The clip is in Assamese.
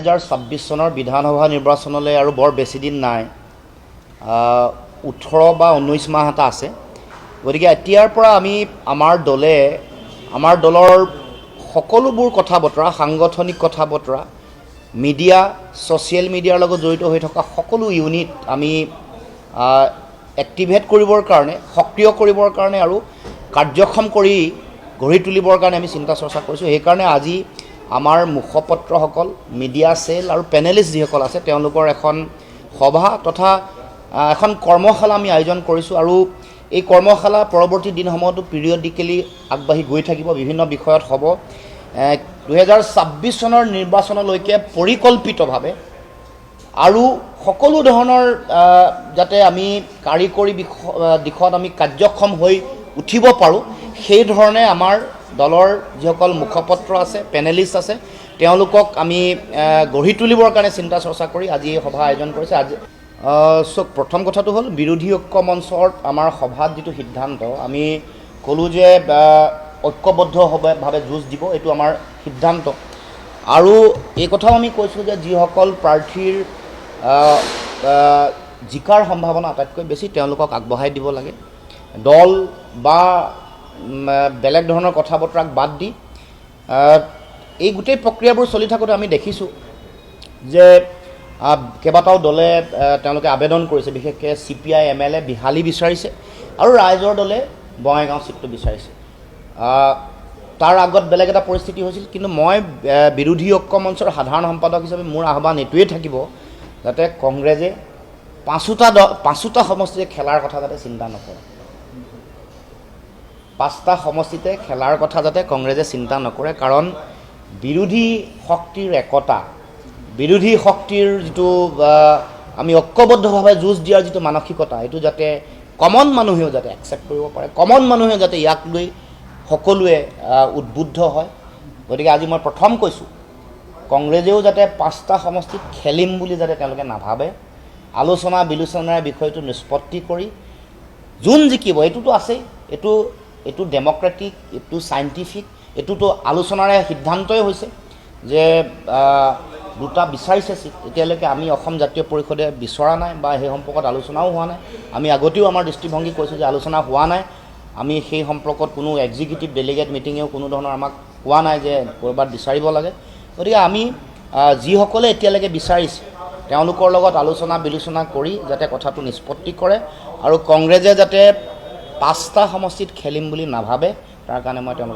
2026 চনৰ বিধানসভা নিৰ্বাচনলৈ আৰু বৰ বেছি দিন নাই, 18 বা 19 মাহ এটা আছে। গতিকে এতিয়াৰ পৰা আমি আমাৰ দলৰ সকলোবোৰ কথা বতৰা, সাংগঠনিক কথা বতৰা, মিডিয়া, ছ'চিয়েল মিডিয়াৰ লগত জড়িত হৈ থকা সকলো ইউনিট আমি এক্টিভেট কৰিবৰ কাৰণে, সক্ৰিয় কৰিবৰ কাৰণে আৰু কাৰ্যক্ষম কৰি গঢ়ি তুলিবৰ কাৰণে আমি চিন্তা চৰ্চা কৰিছোঁ। সেইকাৰণে আজি আমাৰ মুখপত্ৰসকল, মিডিয়া চেল আৰু পেনেলিষ্ট যিসকল আছে তেওঁলোকৰ এখন সভা তথা এখন কৰ্মশালা আমি আয়োজন কৰিছোঁ। আৰু এই কৰ্মশালা পৰৱৰ্তী দিনসমূহতো পিৰিয়ডিকেলি আগবাঢ়ি গৈ থাকিব, বিভিন্ন বিষয়ত হ'ব। 2026 চনৰ নিৰ্বাচনলৈকে পৰিকল্পিতভাৱে আৰু সকলো ধৰণৰ যাতে আমি কাৰিকৰী দিশত আমি কাৰ্যক্ষম হৈ উঠিব পাৰোঁ, সেই ধৰণে আমাৰ দলৰ যিসকল মুখপত্ৰ আছে, পেনেলিষ্ট আছে, তেওঁলোকক আমি গঢ়ি তুলিবৰ কাৰণে চিন্তা চৰ্চা কৰি আজি এই সভা আয়োজন কৰিছে। আজি প্ৰথম কথাটো হ'ল বিৰোধী ঐক্য মঞ্চৰ আমাৰ সভাত যিটো সিদ্ধান্ত, আমি ক'লোঁ যে ঐক্যবদ্ধভাৱে যুঁজ দিব, এইটো আমাৰ সিদ্ধান্ত। আৰু এই কথাও আমি কৈছোঁ যে যিসকল প্ৰাৰ্থীৰ জিকাৰ সম্ভাৱনা আটাইতকৈ বেছি তেওঁলোকক আগবঢ়াই দিব লাগে। দল বা বেলেগ ধৰণৰ কথা বতৰাক বাদ দি এই গোটেই প্ৰক্ৰিয়াবোৰ চলি থাকোঁতে আমি দেখিছোঁ যে কেইবাটাও দলে তেওঁলোকে আবেদন কৰিছে, বিশেষকৈ CPI MLA বিহালী বিচাৰিছে আৰু ৰাইজৰ দলে বঙাইগাঁও চিটটো বিচাৰিছে। তাৰ আগত বেলেগ এটা পৰিস্থিতি হৈছিল, কিন্তু মই বিৰোধী ঐক্য মঞ্চৰ সাধাৰণ সম্পাদক হিচাপে মোৰ আহ্বান এইটোৱেই থাকিব যাতে কংগ্ৰেছে পাঁচোটা সমষ্টিতে খেলাৰ কথা যাতে চিন্তা নকৰে। 5টা সমষ্টিতে খেলাৰ কথা যাতে কংগ্ৰেছে চিন্তা নকৰে, কাৰণ বিৰোধী শক্তিৰ একতা, বিৰোধী শক্তিৰ যিটো আমি ঐক্যবদ্ধভাৱে যুঁজ দিয়াৰ যিটো মানসিকতা, এইটো যাতে কমন মানুহেও যাতে একচেপ্ট কৰিব পাৰে, কমন মানুহে যাতে ইয়াক লৈ সকলোৱে উদ্বুদ্ধ হয়। গতিকে আজি মই প্ৰথম কৈছোঁ, কংগ্ৰেছেও যাতে 5টা সমষ্টিত খেলিম বুলি যাতে তেওঁলোকে নাভাবে, আলোচনা বিলোচনাৰ বিষয়টো নিষ্পত্তি কৰি যোন জিকিব, এইটোতো আছেই, এইটো ডেম'ক্ৰেটিক, এইটো চাইণ্টিফিক, এইটোতো আলোচনাৰে সিদ্ধান্তই হৈছে যে 2টা বিচাৰিছে চিট। এতিয়ালৈকে আমি অসম জাতীয় পৰিষদে বিচৰা নাই বা সেই সম্পৰ্কত আলোচনাও হোৱা নাই। আমি আগতেও আমাৰ দৃষ্টিভংগী কৈছোঁ যে আলোচনা হোৱা নাই, আমি সেই সম্পৰ্কত কোনো এক্সিকিউটিভ ডেলিগেট মিটিঙেও কোনো ধৰণৰ আমাক কোৱা নাই যে ক'ৰবাত বিচাৰিব লাগে। গতিকে আমি যিসকলে এতিয়ালৈকে বিচাৰিছে তেওঁলোকৰ লগত আলোচনা বিলোচনা কৰি যাতে কথাটো নিষ্পত্তি কৰে আৰু কংগ্ৰেছে যাতে 5টা সমষ্টিত খেলিম বুলি নাভাবে, তাৰ কাৰণে মই তেওঁলোকক